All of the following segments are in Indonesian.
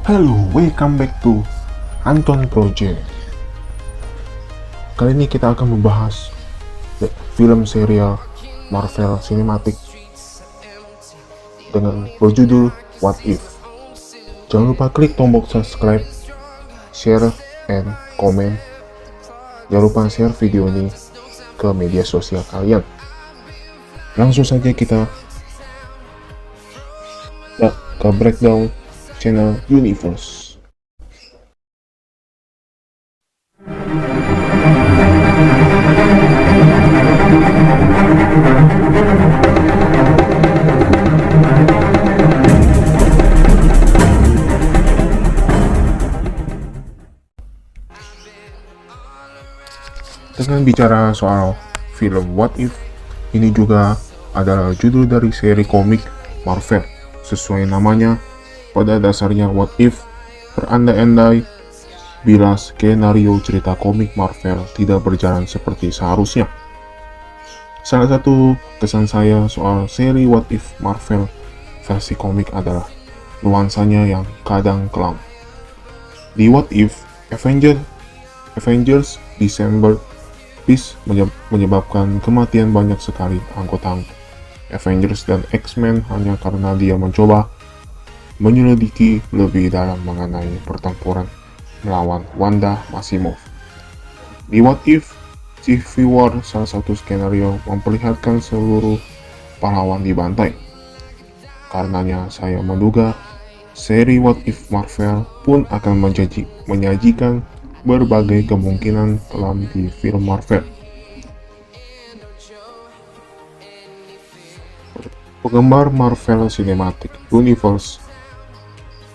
Halo, welcome back to Anton Project. Kali ini kita akan membahas film serial Marvel Cinematic dengan berjudul What If. Jangan lupa klik tombol subscribe, share, and comment. Jangan lupa share video ini ke media sosial kalian. Langsung saja kita ke breakdown channel Universe. Dengan bicara soal film What If, ini juga adalah judul dari seri komik Marvel. Sesuai namanya, pada dasarnya What If berandai-andai bila skenario cerita komik Marvel tidak berjalan seperti seharusnya. Salah satu kesan saya soal seri What If Marvel versi komik adalah nuansanya yang kadang kelam. Di What If, Avengers December Peace menyebabkan kematian banyak sekali anggota Avengers dan X-Men hanya karena dia mencoba menyelidiki lebih dalam mengenai pertempuran melawan Wanda Maximoff. Di What If, Civil War, salah satu skenario memperlihatkan seluruh pahlawan dibantai. Karenanya saya menduga seri What If Marvel pun akan menyajikan berbagai kemungkinan kelam di film Marvel. Penggemar Marvel Cinematic Universe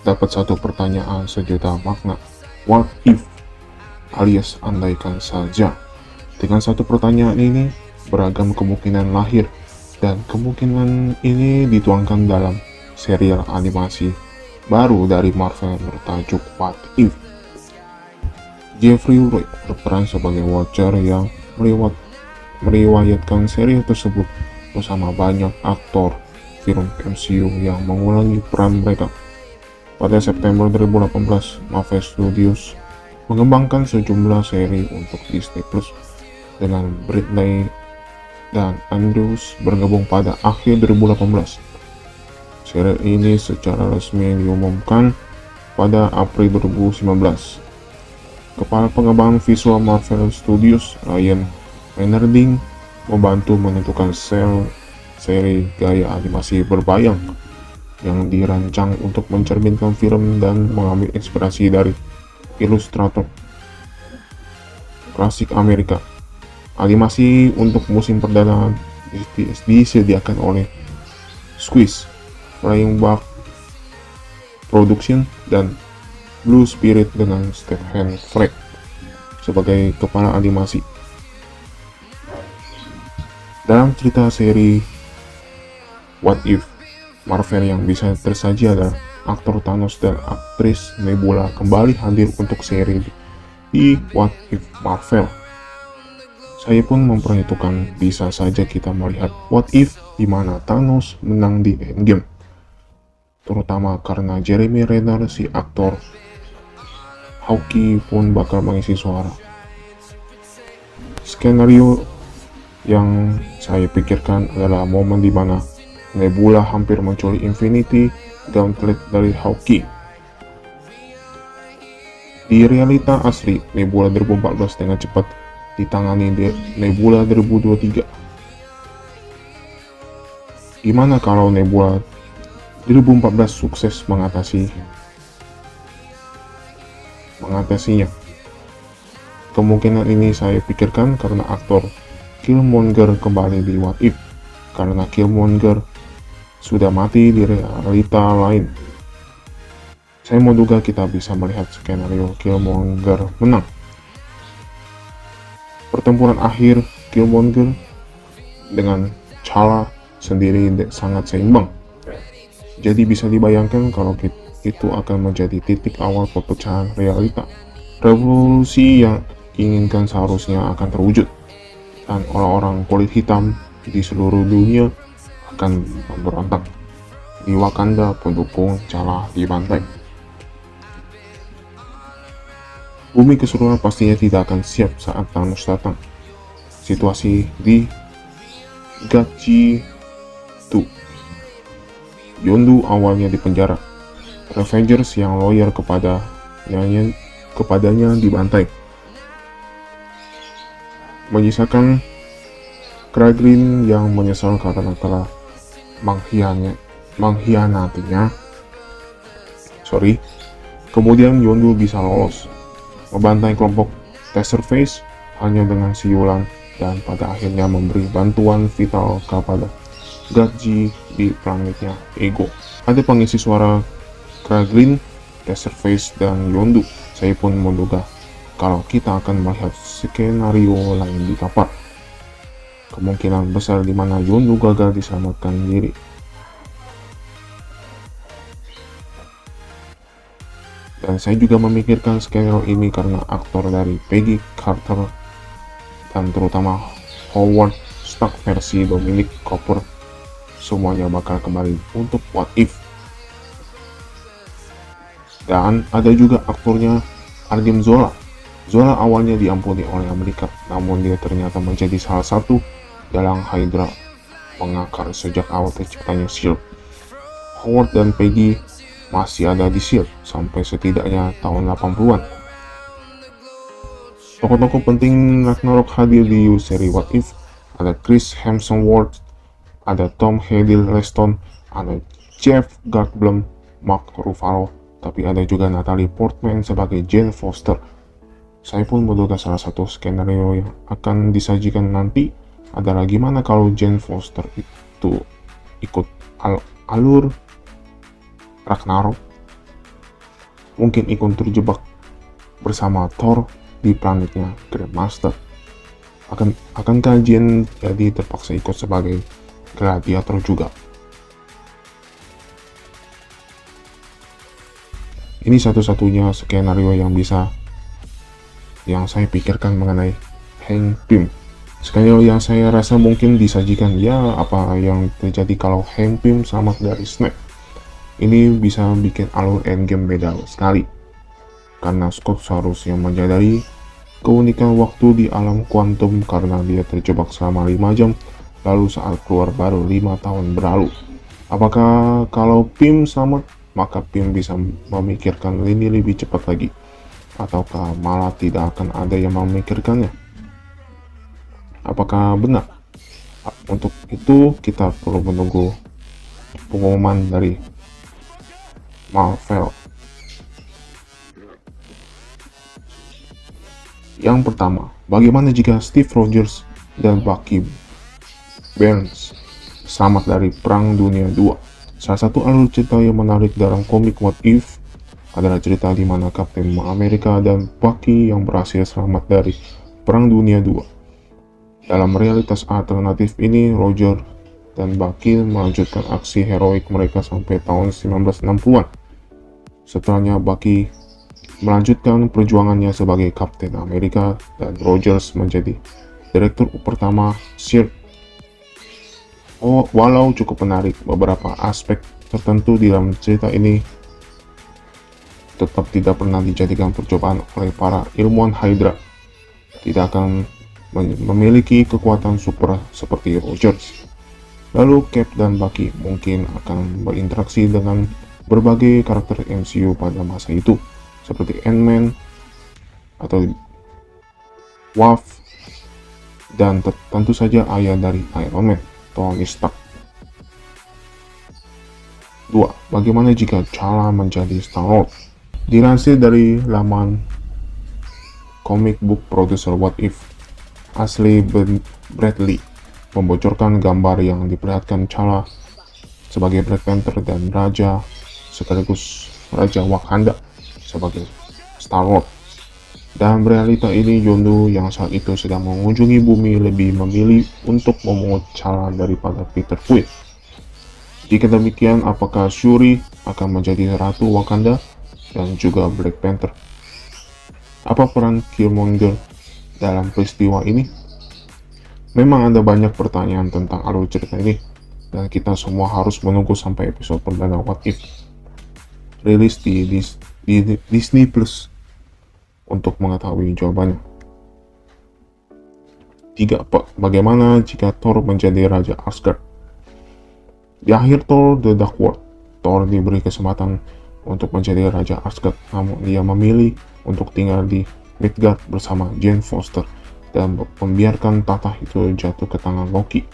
dapat satu pertanyaan sejuta makna. What if? Alias andaikan saja. Dengan satu pertanyaan ini, beragam kemungkinan lahir, dan kemungkinan ini dituangkan dalam serial animasi baru dari Marvel bertajuk What If. Jeffrey Wright berperan sebagai Watcher yang meriwayatkan serial tersebut bersama banyak aktor film MCU yang mengulangi peran mereka. Pada September 2018, Marvel Studios mengembangkan sejumlah seri untuk Disney Plus dengan Britney dan Andrews bergabung pada akhir 2018. Seri ini secara resmi diumumkan pada April 2019. Kepala pengembangan visual Marvel Studios, Ryan Reynolds, membantu menentukan seri gaya animasi berbayang yang dirancang untuk mencerminkan film dan mengambil inspirasi dari ilustrator klasik Amerika. Animasi untuk musim perdana disediakan oleh Squish, Flying Buck Production, dan Blue Spirit dengan Stephen Fry sebagai kepala animasi. Dalam cerita seri What If Marvel yang bisa tersaji adalah aktor Thanos dan aktris Nebula kembali hadir untuk seri di What If Marvel. Saya pun memperhitungkan bisa saja kita melihat What If di mana Thanos menang di Endgame, terutama karena Jeremy Renner, si aktor Hawkeye, pun bakal mengisi suara. Skenario yang saya pikirkan adalah momen di mana Nebula hampir menculik Infinity Gauntlet dari Hawkeye. Di realita asli, Nebula 2014 dengan cepat ditangani Nebula 2023. Gimana kalau Nebula 2014 sukses mengatasinya? Kemungkinan ini saya pikirkan karena aktor Killmonger kembali di What If, karena Killmonger sudah mati di realita lain. Saya menduga kita bisa melihat skenario Killmonger menang. Pertempuran akhir Killmonger dengan T'Challa sendiri sangat seimbang. Jadi bisa dibayangkan kalau itu akan menjadi titik awal perpecahan realita. Revolusi yang diinginkan seharusnya akan terwujud, dan orang-orang kulit hitam di seluruh dunia akan memberontak. Di Wakanda, pendukung T'Challa dibantai. Bumi keseluruhan pastinya tidak akan siap saat Thanos datang. Situasi di Gachi 2. Yondu awalnya dipenjara. Revengers yang loyal kepadanya dibantai, menyisakan Kraglin yang menyesal karena telah mengkhianatinya. Kemudian Yondu bisa lolos, membantai kelompok Taserface hanya dengan siulan, dan pada akhirnya memberi bantuan vital kepada Gachi di planetnya Ego. Ada pengisi suara Kraglin, Taserface, dan Yondu. Saya pun menduga kalau kita akan melihat skenario lain di kapal. Kemungkinan besar di mana Yondu gagal diselamatkan diri. Dan saya juga memikirkan skenario ini karena aktor dari Peggy Carter dan terutama Howard Stark versi Dominic Cooper semuanya bakal kembali untuk What If. Dan ada juga aktornya Arnim Zola. Zola awalnya diampuni oleh Amerika, namun dia ternyata menjadi salah satu dalang Hydra mengakar sejak awal terciptanya S.H.I.E.L.D. Howard dan Peggy masih ada di S.H.I.E.L.D. sampai setidaknya tahun 80-an. Tokoh-tokoh penting Ragnarok hadir di seri What If. Ada Chris Hemsworth, ada Tom Hiddleston, ada Jeff Goldblum, Mark Ruffalo, tapi ada juga Natalie Portman sebagai Jane Foster. Saya pun menduga salah satu skenario yang akan disajikan nanti adalah gimana kalau Jane Foster itu ikut alur Ragnarok, mungkin ikut terjebak bersama Thor di planetnya Grandmaster. Akankah Jane jadi terpaksa ikut sebagai gladiator juga? Ini satu-satunya skenario yang saya pikirkan mengenai Hank Pym. Skenario yang saya rasa mungkin disajikan, ya apa yang terjadi kalau Hank Pym selamat dari Snap. Ini bisa bikin alur Endgame beda sekali, karena Scott seharusnya menyadari keunikan waktu di alam kuantum karena dia terjebak selama 5 jam, lalu saat keluar baru 5 tahun berlalu. Apakah kalau Pym selamat, maka Pym bisa memikirkan ini lebih cepat lagi? Ataukah malah tidak akan ada yang memikirkannya? Apakah benar? Untuk itu kita perlu menunggu pengumuman dari Marvel. Yang pertama, bagaimana jika Steve Rogers dan Bucky Barnes selamat dari Perang Dunia II? Salah satu alur cerita yang menarik dalam komik What If adalah cerita di mana Kapten Amerika dan Bucky yang berhasil selamat dari Perang Dunia II. Dalam realitas alternatif ini, Roger dan Bucky melanjutkan aksi heroik mereka sampai tahun 1960-an. Setelahnya, Bucky melanjutkan perjuangannya sebagai Kapten Amerika dan Rogers menjadi direktur pertama S.H.I.E.L.D. Walau cukup menarik, beberapa aspek tertentu di dalam cerita ini tetap tidak pernah dijadikan percobaan oleh para ilmuwan Hydra. Tidak akan memiliki kekuatan super seperti Rogers. Lalu Cap dan Bucky mungkin akan berinteraksi dengan berbagai karakter MCU pada masa itu, seperti Ant-Man atau Wasp, dan tentu saja ayah dari Iron Man, Tony Stark. 2. Bagaimana jika T'Challa menjadi Star-Lord? Dilansir dari laman comic book producer What If, Ashley Bradley membocorkan gambar yang diperlihatkan T'Challa sebagai Black Panther dan Raja sekaligus Raja Wakanda sebagai Star-Lord. Dalam realita ini, Yondu yang saat itu sedang mengunjungi bumi lebih memilih untuk memungut T'Challa daripada Peter Quill. Jika demikian, apakah Shuri akan menjadi Ratu Wakanda dan juga Black Panther? Apa peran Killmonger dalam peristiwa ini? Memang ada banyak pertanyaan tentang alur cerita ini, dan kita semua harus menunggu sampai episode perdana What If rilis di Disney Plus. untuk mengetahui jawabannya. 3. Bagaimana jika Thor menjadi Raja Asgard? Di akhir Thor The Dark World, Thor diberi kesempatan untuk menjadi Raja Asgard, namun dia memilih untuk tinggal di Midgard bersama Jane Foster dan membiarkan tahta itu jatuh ke tangan Loki.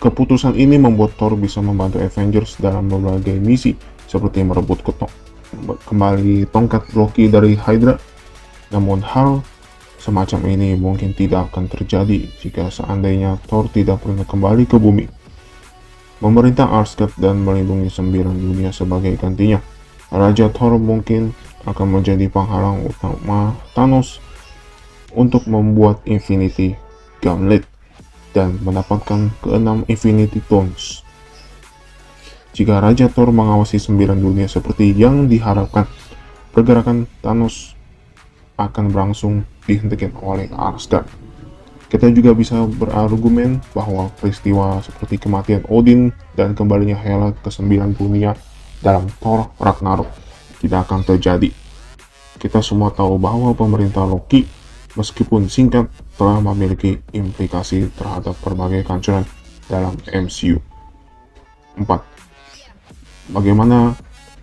Keputusan ini membuat Thor bisa membantu Avengers dalam berbagai misi, seperti merebut kembali tongkat Loki dari Hydra. Namun hal semacam ini mungkin tidak akan terjadi jika seandainya Thor tidak pernah kembali ke bumi, memerintah Asgard dan melindungi 9 dunia sebagai gantinya. Raja Thor mungkin akan menjadi penghalang utama Thanos untuk membuat Infinity Gauntlet dan mendapatkan ke-6 Infinity Stones. Jika Raja Thor mengawasi 9 dunia seperti yang diharapkan, pergerakan Thanos akan berlangsung dihentikan oleh Asgard. Kita juga bisa berargumen bahwa peristiwa seperti kematian Odin dan kembalinya Hela ke 9 dunia dalam Thor Ragnarok tidak akan terjadi. Kita semua tahu bahwa pemerintah Loki, meskipun singkat, telah memiliki implikasi terhadap berbagai kehancuran dalam MCU. 4. Bagaimana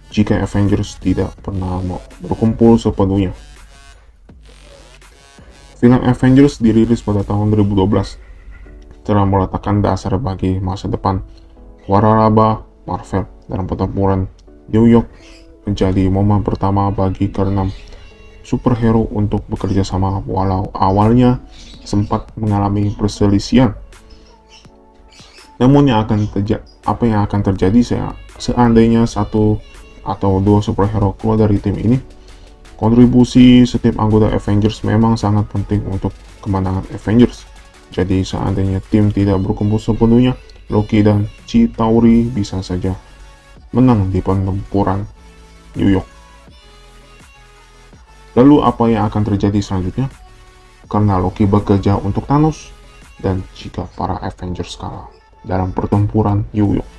jika Avengers tidak pernah berkumpul sepenuhnya? Film Avengers dirilis pada tahun 2012 telah meletakkan dasar bagi masa depan waralaba Marvel dalam pertempuran New York, menjadi momen pertama bagi ke-6 superhero untuk bekerja sama, walau awalnya sempat mengalami perselisihan. Namun apa yang akan terjadi seandainya satu atau dua superhero keluar dari tim ini? Kontribusi setiap anggota Avengers memang sangat penting untuk kemenangan Avengers. Jadi seandainya tim tidak berkumpul sepenuhnya, Loki dan Chitauri bisa saja menang di pertempuran New York. Lalu apa yang akan terjadi selanjutnya? Karena Loki bekerja untuk Thanos, dan jika para Avengers kalah dalam pertempuran New York,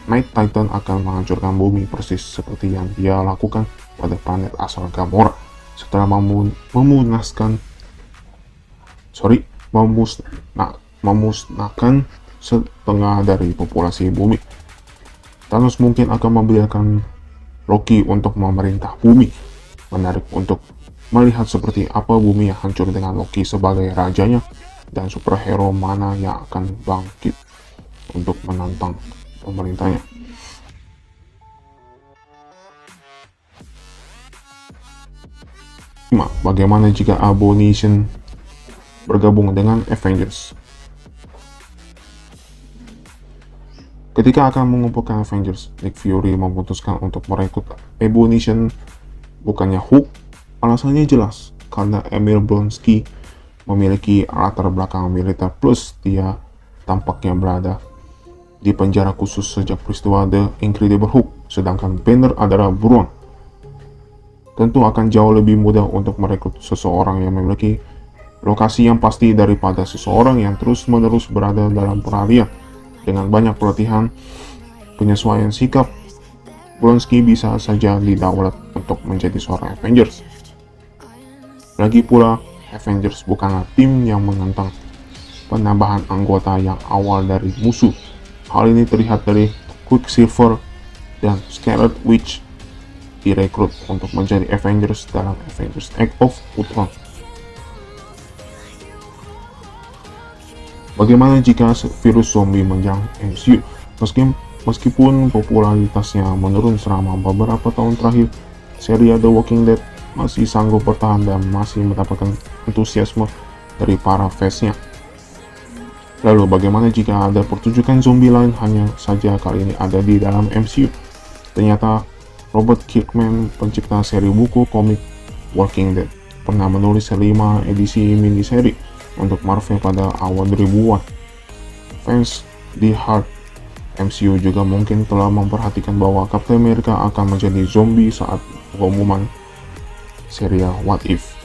Night Titan akan menghancurkan bumi persis seperti yang dia lakukan pada planet asal Gamora setelah memusnahkan setengah dari populasi bumi. Thanos mungkin akan membiarkan Loki untuk memerintah bumi. Menarik untuk melihat seperti apa bumi yang hancur dengan Loki sebagai rajanya, dan superhero mana yang akan bangkit untuk menantang pemerintahnya. Bagaimana jika Abomination bergabung dengan Avengers? Ketika akan mengumpulkan Avengers, Nick Fury memutuskan untuk merekrut Abomination, bukannya Hulk. Alasannya jelas, karena Emil Blonsky memiliki latar belakang militer, plus dia tampaknya berada di penjara khusus sejak peristiwa The Incredible Hulk, sedangkan Banner adalah buruan. Tentu akan jauh lebih mudah untuk merekrut seseorang yang memiliki lokasi yang pasti daripada seseorang yang terus-menerus berada dalam peralihan. Dengan banyak pelatihan, penyesuaian sikap, Blonsky bisa saja didaulat untuk menjadi seorang Avengers. Lagi pula, Avengers bukanlah tim yang menentang penambahan anggota yang awal dari musuh. Hal ini terlihat dari Quicksilver dan Scarlet Witch direkrut untuk menjadi Avengers dalam Avengers Age of Ultron. Bagaimana jika virus zombie menyerang MCU? Meskipun popularitasnya menurun selama beberapa tahun terakhir, serial The Walking Dead masih sanggup bertahan dan masih mendapatkan antusiasme dari para fansnya. Lalu bagaimana jika ada pertunjukan zombie lain, hanya saja kali ini ada di dalam MCU? Ternyata Robert Kirkman, pencipta seri buku komik Walking Dead, pernah menulis 5 edisi miniseri untuk Marvel pada awal 2000-an. Fans di Hard MCU juga mungkin telah memperhatikan bahwa Captain America akan menjadi zombie saat pengumuman serial What If.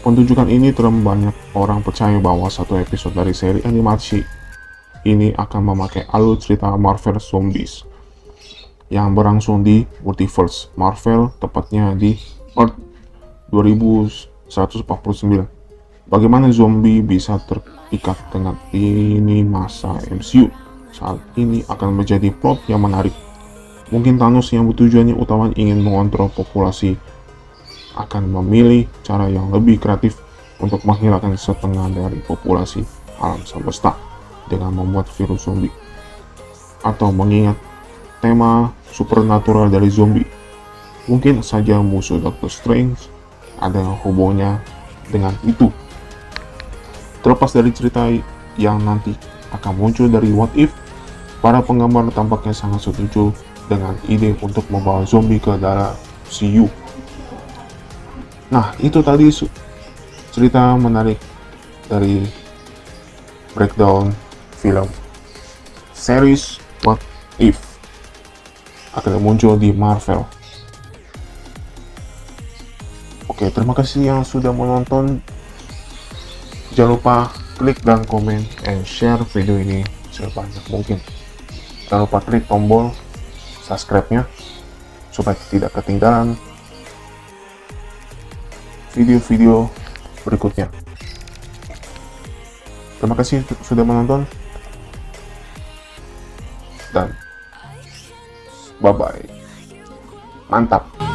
Penunjukan ini telah banyak orang percaya bahwa satu episode dari seri animasi ini akan memakai alur cerita Marvel Zombies. yang berlangsung di multiverse Marvel, tepatnya di Earth 2149. Bagaimana zombie bisa terikat dengan ini masa MCU saat ini akan menjadi plot yang menarik. Mungkin Thanos yang bertujuannya utama ingin mengontrol populasi akan memilih cara yang lebih kreatif untuk menghilangkan setengah dari populasi alam semesta dengan membuat virus zombie. Atau mengingat tema supernatural dari zombie, mungkin saja musuh Doctor Strange ada hubungannya dengan itu. Terlepas dari cerita yang nanti akan muncul dari What If, para penggemar tampaknya sangat setuju dengan ide untuk membawa zombie ke dalam MCU. Nah, itu tadi cerita menarik dari breakdown film series What If akan muncul di Marvel. Oke, terima kasih yang sudah menonton. Jangan lupa klik dan komen and share video ini sebanyak mungkin. Jangan lupa klik tombol subscribe-nya supaya tidak ketinggalan video-video berikutnya. Terima kasih sudah menonton dan bye-bye. Mantap.